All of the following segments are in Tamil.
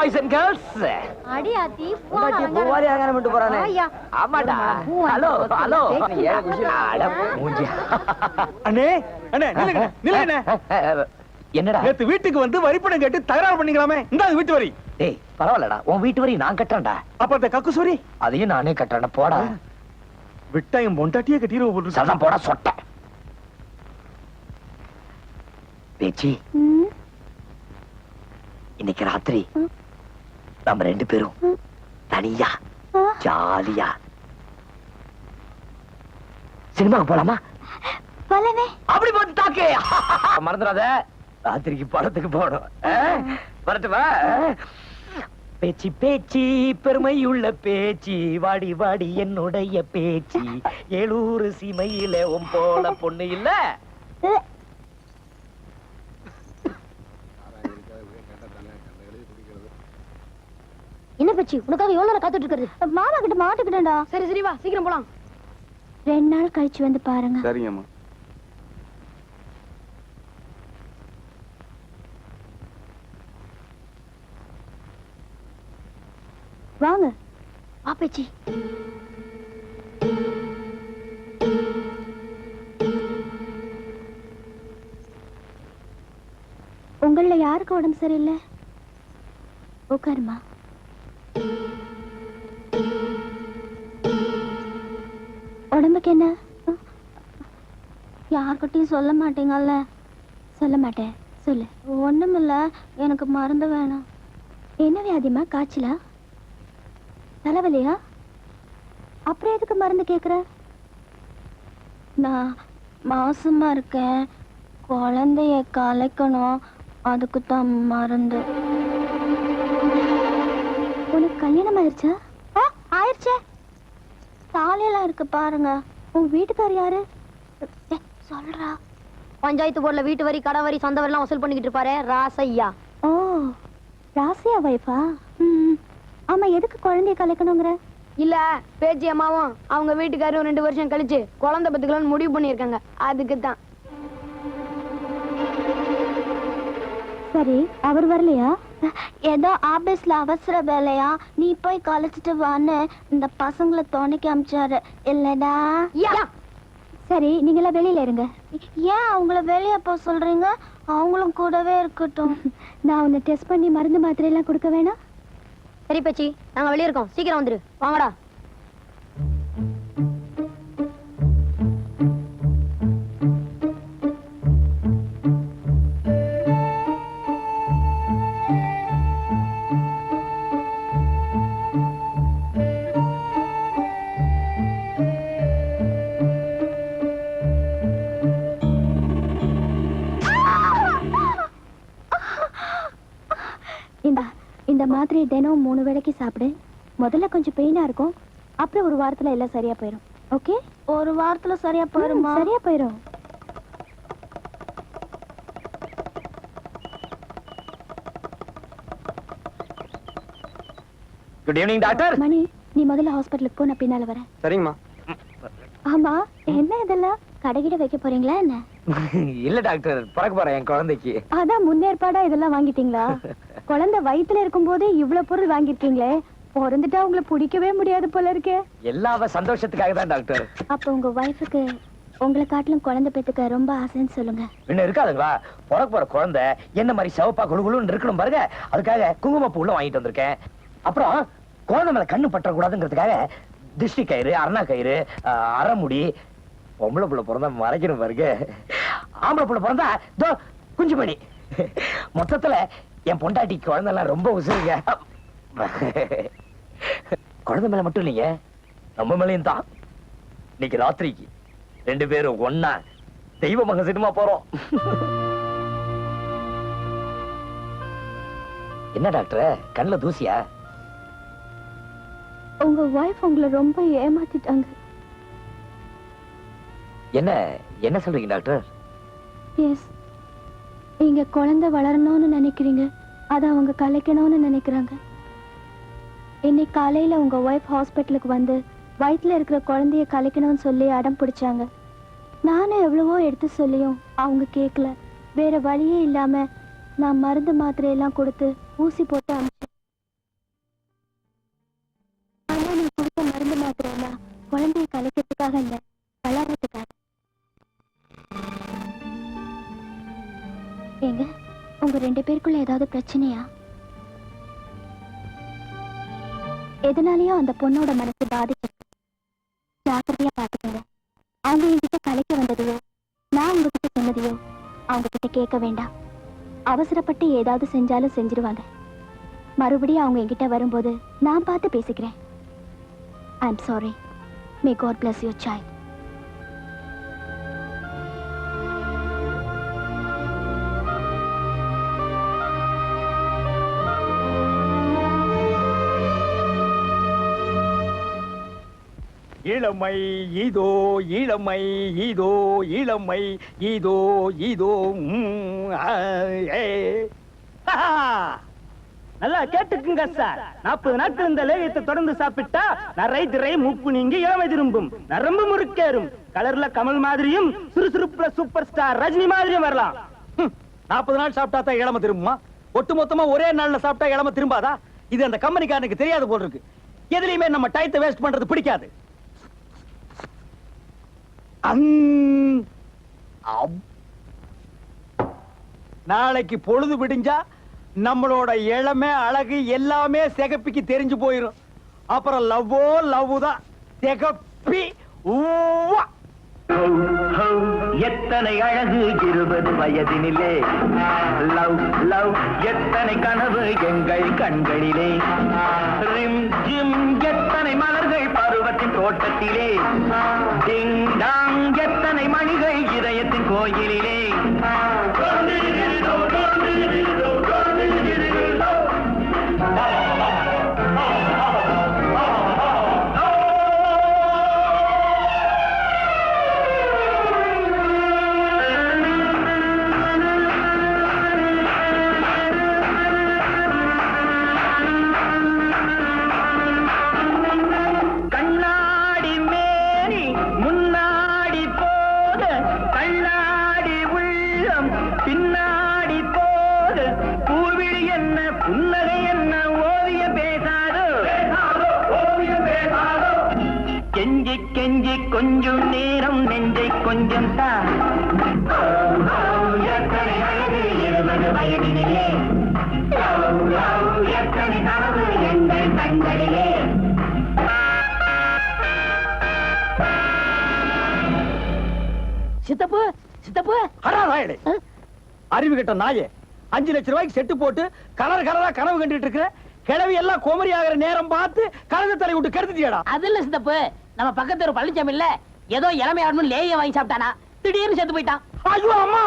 Boys and girls. அடியாத்தி பூவாரி அலங்காரம் பண்ணிட்டு போறானே. ஆமாடா. Hello hello. மூஞ்சி. அண்ணே அண்ணே நில்லுங்க. என்னடா நேத்து வீட்டுக்கு வந்து வரிப்பணம் கேட்டு தகராறு பண்ணிக்கலாமே. இந்த வீட்டு வரி. டேய் பரவாயில்லடா, உன் வீட்டு வரி நான் கட்டுறேன்டா. அப்ப அந்த கக்குசூரி அதையும் நானே கட்டுறேன். போடா. விட்டா என் பொண்டாட்டியே கட்டிடுவோம். சதம் போட சொட்ட பேச்சி. இன்னைக்கு ராத்திரி நம்ம 2 பேரும் தனியா ஜாலியா சினிமாக்கு போலாமா? அப்படி பார்த்து தாக்கே. மறந்துடாத, ராத்திரிக்கு படத்துக்கு போகணும். வரட்டுமா? பேச்சு பேச்சு பெருமையுள்ள பேச்சு, வாடி வாடி என்னுடைய பேச்சு, 700 சீமையில உன் போல பொண்ணு இல்ல. என்ன பச்சி, உனக்காக எவ்வளவு நேரம் காத்துட்டு இருக்கிறது? மாமா கிட்ட மாட்டுக்கிட்டேன்டா. சரி சரி வா, சீக்கிரம் போலாம். 2 நாள் கழிச்சு வந்து பாருங்க. சரிங்கம்மா. வாங்க. வா பேச்சி. உங்கள யாருக்கு உடம்பு சரியில்லை? உட்காருமா. உடம்புக்கு என்ன? யார்கிட்டயும் சொல்ல மாட்டீங்கல்ல? சொல்ல மாட்டேன். சொல்லு. ஒண்ணுமில்ல, எனக்கு மருந்து வேணும். என்ன வியாதிமா? காய்ச்சலா? தலைவலியா? அப்புறம் எதுக்கு மருந்து கேக்குற? நான் மாசமா இருக்கேன், குழந்தைய கலைக்கணும், அதுக்கு தான் மருந்து. உனக்கு கல்யாணம் ஆயிடுச்சா? ஆயிடுச்சே. தாலியெல்லாம் இருக்கு பாருங்க. உன் வீட்டுக்காரர் யாரு? சொல்றா. பஞ்சாயத்து போர்டுல வீட்டு வரி, கடை வரி, சொந்த வரி எல்லாம் வசூல் பண்ணிக்கிட்டு இருப்பாரு, ராசையா. ஓ, ராசையா வைஃபா? ஆமா, எதுக்கு குழந்தைய கலைக்கணுங்கிற? இல்ல, பேச்சி அம்மாவும் அவங்க வீட்டுக்காரரும் 2 வருஷம் கழிச்சு குழந்தை பத்துக்கலாம்னு முடிவு பண்ணிருக்காங்க, அதுக்கு தான். சரி, அவர் வரலையா? ஏதோ ஆபீஸ்ல அவசர வேலையா, நீ போய் கழிச்சிட்டு வான்னு இந்த பசங்களை துணைக்கு அமிச்சாரு இல்லடா. சரி, நீங்களா வெளியில இருங்க. ஏன் அவங்கள வெளியே போக சொல்றீங்க? அவங்களும் கூடவே இருக்கட்டும். நான் உன்னை டெஸ்ட் பண்ணி மருந்து மாத்திரை எல்லாம் கொடுக்க வேணாம்? சரி பச்சி, நாங்க வெளியே இருக்கோம், சீக்கிரம் வந்துரு. வாங்கடா. இந்த மாதிரி தினம் 3 வேளைக்கு சாப்பிடு. முதல்ல கொஞ்சம் பெயினா இருக்கும், அப்புறம் 1 வாரத்துல எல்லாம் சரியா போயிடும். ஓகே? 1 வாரத்துல சரியா போயிடுமா? சரியா போயிடும். Good evening doctor. மணி, நீ முதல்ல ஹாஸ்பிடலுக்கு போ, நான் பின்னால வரேன். சரிங்கம்மா. ஆமா, என்ன இதெல்லாம் கடைகிட வைக்க போறீங்களா என்ன? இல்ல டாக்டர், பிறக்க போறேன் என் குழந்தைக்கு. அதான் முன்னேற்பாடா இதெல்லாம் வாங்கிட்டீங்களா? குழந்தை வயித்துல இருக்கும் போதே இவ்வளவு பொருள் வாங்கிருக்கீங்களே, பிறந்துட்டா உங்களை பிடிக்கவே முடியாது போல இருக்கே. எல்லா சந்தோஷத்துக்காக தான் டாக்டர். அப்ப உங்க வைஃபுக்கு உங்களை காட்டிலும் குழந்தை பெத்துக்க ரொம்ப ஆசைன்னு சொல்லுங்க. என்ன இருக்காதுங்களா? பிறக்க போற குழந்தை என்ன மாதிரி சிவப்பா குழுகுழுன்னு இருக்கணும் பாருங்க, அதுக்காக குங்குமப்பூ உள்ள வாங்கிட்டு வந்திருக்கேன். அப்புறம் குழந்தை மேல கண்ணு பற்ற கூடாதுங்கிறதுக்காக திஷ்டி கயிறு, அரணா கயிறு, அரைமுடி. பொம்பளை புள்ள பிறந்தா மறைக்கணும் பாருங்க, ஆம்பளை புள்ள பிறந்தா குஞ்சு மணி. மொத்தத்துல என் பொண்டாட்டி குழந்தை எல்லாம் ரொம்ப உசுருங்க. குழந்தை மேல மட்டும் இல்லைங்க, நம்ம மேலையும் தான். இன்னைக்கு ராத்திரிக்கு 2 பேரும் ஒன்னா தெய்வ மக சினிமா போறோம். என்ன டாக்டர், கண்ணுல தூசியா? உங்க வைஃப் உங்களை ரொம்ப ஏமாத்திட்டாங்க. என்ன என்ன சொல்றீங்க டாக்டர்? எஸ், நீங்க குழந்தை வளரணும்னு நினைக்கிறீங்க, அதை அவங்க கலைக்கணும்னு நினைக்கிறாங்க. இன்னைக்கு காலையில உங்க வைஃப் ஹாஸ்பிட்டலுக்கு வந்து வயிற்றுல இருக்கிற குழந்தைய கலைக்கணும்னு சொல்லி அடம் பிடிச்சாங்க. நானும் எவ்வளவோ எடுத்து சொல்லியும் அவங்க கேட்கல. வேற வழியே இல்லாம நான் மருந்து மாத்திரையெல்லாம் கொடுத்து ஊசி போட்டு அனுப்பிச்சேன். ஏங்க உங்க 2 பேருக்குள்ள ஏதாவது பிரச்சனையா? எதனாலயோ அந்த பொண்ணோட மனசு பாதிச்சு. ஜாக்கிரதையா பாத்துக்கோங்க. அவங்க என்கிட்ட கலைக்க வந்ததையோ நான் உங்ககிட்ட சொன்னதையோ அவங்க கிட்ட கேட்க வேண்டாம். அவசரப்பட்டு ஏதாவது செஞ்சாலும் செஞ்சிருவாங்க. மறுபடியும் அவங்க என்கிட்ட வரும்போது நான் பார்த்து பேசிக்கிறேன். I am sorry. May God bless your child. இளமை இதோ இளமை இதோ இளமை இதோ இதோ நல்லா கேட்டுக்குங்க சார். 40 நாட்கள் இந்த லேகியத்தை தொடர்ந்து சாப்பிட்டா நரை திரை மூப்பு நீங்கி இளமை திரும்பும், நரம்பு முறுக்கேறும், கலர்ல கமல் மாதிரியும் சுறுசுறுப்புல சூப்பர் ஸ்டார் ரஜினி மாதிரியும் வரலாம். 40 நாள் சாப்பிட்டா தான் இளமை திரும்புமா? ஒட்டு மொத்தமா ஒரே நாள்ல சாப்பிட்டா இளமை திரும்பாதா? இது அந்த கம்பெனிக்காரனுக்கு தெரியாது போல இருக்கு. எதுலயுமே நம்ம டைத்தை வேஸ்ட் பண்றது பிடிக்காது. நாளைக்கு பொழுது விடிஞ்சா நம்மளோட இளமை அழகு எல்லாமே சிகப்பிக்கு தெரிஞ்சு போயிரும். அப்புறம் லவ்வோ லவ் தான். சிகப்பி எத்தனை அழகு 20 வயதினிலே, லவ் லவ் எத்தனை கனவு எங்கள் கண்களிலே, ரிம் ஜிம் எத்தனை மலர்கள் பருவத்தின் தோட்டத்திலே, டிங் டாங் எத்தனை மணிகள் இதயத்தின் கோயிலிலே. கெஞ்சி கொஞ்சம் நேரம் நெஞ்சை கொஞ்சம் தான். எத்தனை அழகு 20 வயதினிலே, எத்தனை கனவு எங்கள் கண்களிலே. சித்தப்பு சித்தப்பு அறிவு கட்ட நாயே, 5 லட்சம் ரூபாய்க்கு செட்டு போட்டு கலர் கலரா கனவு கண்டுட்டு இருக்கிற கிழவி எல்லாம் கோமரி ஆகிற நேரம் பார்த்து கலந்து தலை விட்டு கெடுத்துட்டியடா. அது இல்ல சித்தப்பு, நம்ம பக்கத்து ஒரு பழனிச்சாமி இல்ல ஏதோ இளமை ஆடணும் லேய வாங்கி சாப்பிட்டானா, திடீர்னு செத்து போயிட்டான். ஐயோ அம்மா,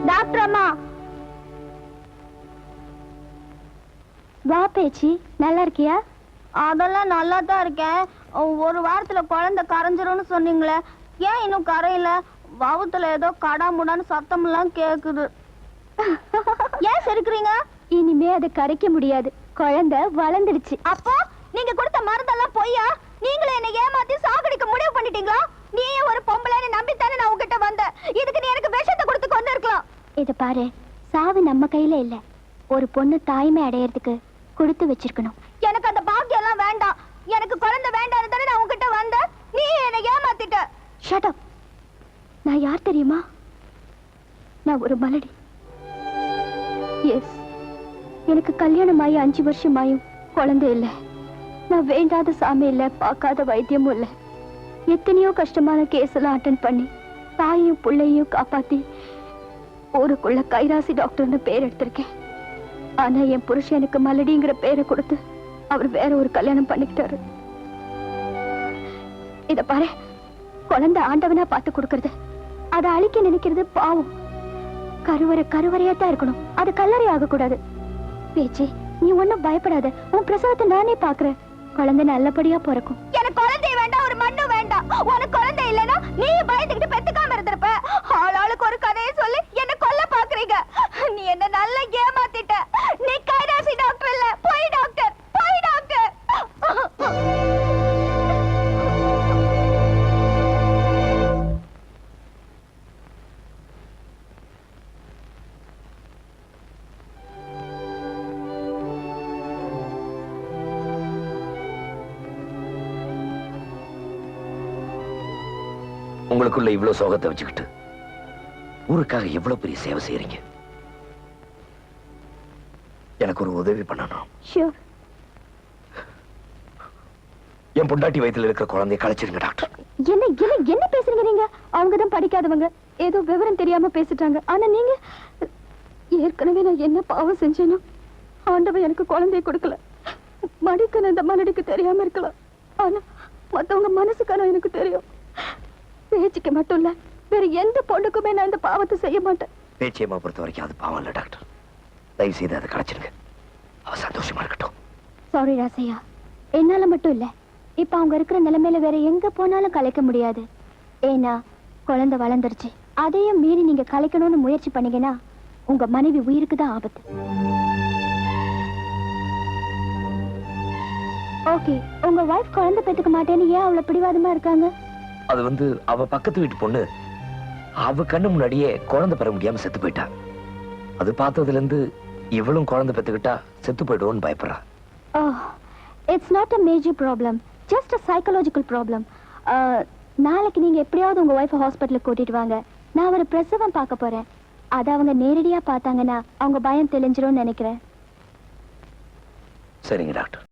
டாக்டர் அம்மா. வா பேச்சி, நல்லா இருக்கியா? அதெல்லாம் நல்லா தான் இருக்கேன். ஒரு வாரத்துல குழந்தை கரைஞ்சிரும்னு சொன்னீங்களே, ஏன் இன்னும் கரையில? வவுத்துல ஏதோ கடாமுடான்னு சத்தம் எல்லாம் கேக்குது. ஏன் சிரிக்கிறீங்க? இனிமே அதை கரைக்க முடியாது, குழந்தை வளர்ந்துடுச்சு. அப்போ நீங்க கொடுத்த மருந்தெல்லாம் பொய்யா? நீங்களே என்ன ஏமாத்தி சாகடிக்க முடிவு பண்ணிட்டீங்களா? நீயே ஒரு பொம்பளைன்னு நம்பித்தானே நான் உங்ககிட்ட வந்தேன். இதுக்கு நீ எனக்கு விஷத்தை கொடுத்து கொண்டு இருக்கலாம். இத பாரு, சாவு நம்ம கையில இல்ல. ஒரு பொண்ணு தாய்மை அடையறதுக்கு கொடுத்து வச்சிருக்கணும். எனக்கு அந்த பாக்கியம் எல்லாம் வேண்டாம். எனக்கு குழந்தை வேண்டாம் தானே நான் உங்ககிட்ட வந்தேன். நீ என்ன ஏமாத்திட்ட. Shut up. நான் யார் தெரியுமா? நான் ஒரு மலடி. எஸ், எனக்கு கல்யாணம் ஆகி 5 வருஷம் ஆயும் குழந்தை இல்ல. நான் வேண்டாத சாமி இல்ல, பார்க்காத வைத்தியமும் இல்ல. எத்தனையோ கஷ்டமான கேஸ் எல்லாம் அட்டன் பண்ணி தாயையும் பிள்ளையும் காப்பாத்தி ஊருக்குள்ள கைராசி டாக்டர்னு பேர் எடுத்திருக்கேன். ஆனா என் புருஷன் எனக்கு மலடிங்கிற பேரை கொடுத்து அவர் வேற ஒரு கல்யாணம் பண்ணிக்கிட்டாரு. இத பாரு, குழந்தை ஆண்டவனா பார்த்து கொடுக்கறது, அதை அழிக்க நினைக்கிறது பாவம். கருவறையா தான் இருக்கணும், அது கல்லறை ஆக கூடாது. பேச்சு, நீ ஒண்ணும் பயப்படாத. உன் பிரசவத்தை நானே பாக்குறேன். குழந்தை நல்லபடியா பிறக்கும். எனக்கு குழந்தை வேண்டாம், ஒரு மண்ணு வேண்டாம். உனக்கு குழந்தை இல்லைன்னா நீ பயந்துக்கிட்டு பெத்துக்காம இருந்திருப்ப. ஆளாளுக்கு ஒரு கதையை சொல்லி என்ன கொல்ல பாக்குறீங்க. நீ என்ன நல்லா ஏமாத்திட்ட. நீ கைராசி டாக்டர் இல்ல, போய் டாக்டர், போய் டாக்டர். உங்களுக்குள்ள இவ்வளவு சோகத்தை வச்சுக்கிட்டு ஊருக்காக எவ்வளவு பெரிய சேவை செய்யறீங்க. எனக்கு ஒரு உதவி பண்ணணும். ஷூர். என் பொண்டாட்டி வயித்துல இருக்கிற குழந்தைய கலைச்சிருங்க டாக்டர். என்ன என்ன என்ன பேசுறீங்க நீங்க? அவங்க தான் படிக்காதவங்க, ஏதோ விவரம் தெரியாம பேசிட்டாங்க. ஆனா நீங்க ஏற்கனவே நான் என்ன பாவம் செஞ்சேனோ ஆண்டவன் எனக்கு குழந்தைய கொடுக்கல. மடிக்கணும் இந்த மலடிக்கு தெரியாம இருக்கலாம், ஆனா மத்தவங்க மனசுக்கான எனக்கு தெரியும். பேச்சுக்கு மட்டும் இல்ல, வேற எந்த பொண்ணுக்குமே நான் இந்த பாவத்தை செய்ய மாட்டேன். பேச்சியம்மா பொறுத்த வரைக்கும் அது பாவம் இல்ல டாக்டர். தயவு செய்து அதை கலைச்சிருங்க. அவ சந்தோஷமா இருக்கட்டும். சாரி ராசையா, என்னால மட்டும் இல்ல, இப்ப அவங்க இருக்கிற நிலைமையில வேற எங்க போனாலும் கலைக்க முடியாது. ஏன்னா குழந்தை வளர்ந்துருச்சு. அதையும் மீறி நீங்க கலைக்கணும்னு முயற்சி பண்ணீங்கன்னா உங்க மனைவி உயிருக்கு தான் ஆபத்து. ஓகே, உங்க வைஃப் குழந்தை பெத்துக்க மாட்டேன்னு ஏன் அவ்வளவு பிடிவாதமா இருக்காங்க? அது அவ பக்கத்து வீட்டு பொண்ணு அவ கண்ணு முன்னாடியே குழந்தை பெற முடியாம செத்து போயிட்டா. அது பார்த்ததுல இருந்து இவளும் குழந்தை பெத்துக்கிட்டா செத்து போயிடுவோன்னு பயப்படுறா. It's not a major problem, just a psychological problem. நாளைக்கு நீங்க எப்படியாவது உங்க வைஃப் ஹாஸ்பிட்டலுக்கு கூட்டிட்டு வாங்க. நான் ஒரு பிரசவம் பார்க்க போறேன். அதை அவங்க நேரடியா பார்த்தாங்கன்னா அவங்க பயம் தெளிஞ்சிரும்னு நினைக்கிறேன். சரிங்க டாக்டர்.